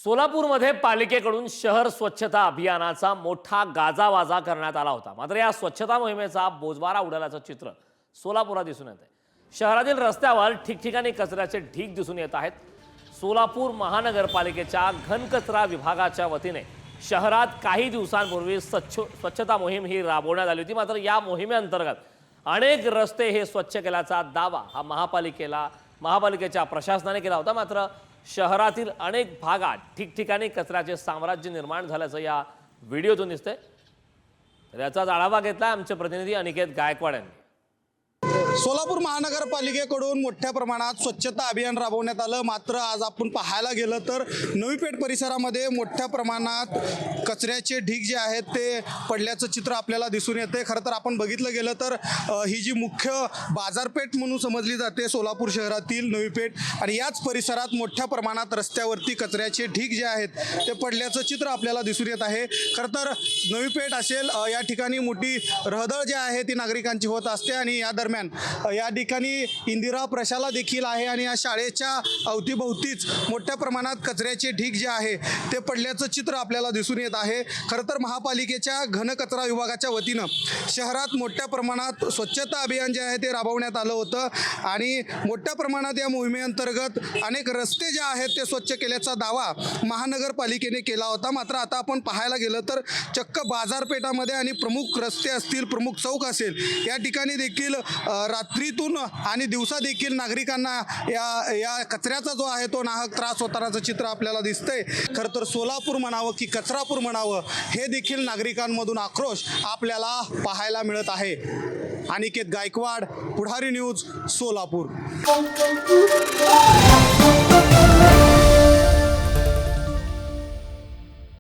सोलापूरमध्ये पालिकेकडून शहर स्वच्छता अभियानाचा मोठा गाजावाजा करण्यात आला होता। मात्र या स्वच्छता मोहिमेचा बोजवारा उडाल्याचं चित्र सोलापुरात दिसून येत आहे। शहरातील रस्त्यावर ठिकठिकाणी कचऱ्याचे ढीग दिसून येत आहेत। सोलापूर महानगरपालिकेच्या घनकचरा विभागाच्या वतीने शहरात काही दिवसांपूर्वी स्वच्छता मोहीम ही राबवण्यात आली होती। मात्र या मोहिमेअंतर्गत अनेक रस्ते हे स्वच्छ केल्याचा दावा हा महापालिकेच्या प्रशासनाने केला होता। मात्र शहरातील अनेक भागात ठिकठिकाणी कचऱ्याचे साम्राज्य निर्माण झाल्याचं या व्हिडिओतून दिसतंय। तर याचाच आढावा घेतला आमचे प्रतिनिधी अनिकेत गायकवाड यांनी। सोलापूर महानगरपालिकेकडून मोठ्या प्रमाणात स्वच्छता अभियान राबवण्यात आलं। मात्र आज आपण पाहायला गेलं तर नवी पेठ परिसरामध्ये मोठ्या प्रमाणात कचऱ्याचे ढीग जे आहेत ते पडल्याचं चित्र आपल्याला दिसून येते। खरं तर आपण बघितलं गेलं तर ही जी मुख्य बाजारपेठ म्हणून समजली जाते सोलापूर शहरातील नवी पेठ, आणि याच परिसरात मोठ्या प्रमाणात रस्त्यावरती कचऱ्याचे ढीग जे आहेत ते पडल्याचं चित्र आपल्याला दिसून येत आहे। खरं तर नवी पेठ असेल या ठिकाणी मोठी रहदारी जी आहे ती नागरिकांची होत असते, आणि या दरम्यान या ठिकाणी इंदिरा प्रशाला देखील आहे, आणि या शाळेच्या अवतीभोवतीच मोठ्या प्रमाणात कचऱ्याचे ढीग जे आहे ते पडल्याचं चित्र आपल्याला दिसून येत आहे। खरं तर महापालिकेच्या घनकचरा विभागाच्या वतीनं शहरात मोठ्या प्रमाणात स्वच्छता अभियान जे आहे ते राबवण्यात आलं होतं, आणि मोठ्या प्रमाणात या मोहिमेअंतर्गत अनेक रस्ते जे आहेत ते स्वच्छ केल्याचा दावा महानगरपालिकेने केला होता। मात्र आता आपण पाहायला गेलं तर चक्क बाजारपेठामध्ये आणि प्रमुख रस्ते असतील, प्रमुख चौक असेल, या ठिकाणी देखील रात्रीतून आणि दिवसा देखील नागरिकांना या कचऱ्याचा जो आहे तो नाहक त्रास होतानाचं चित्र आपल्याला दिसतंय। खरं तर सोलापूर म्हणावं की कचरापूर म्हणावं, हे देखील नागरिकांमधून आक्रोश आपल्याला पाहायला मिळत आहे। अनिकेत गायकवाड, पुढारी न्यूज, सोलापूर।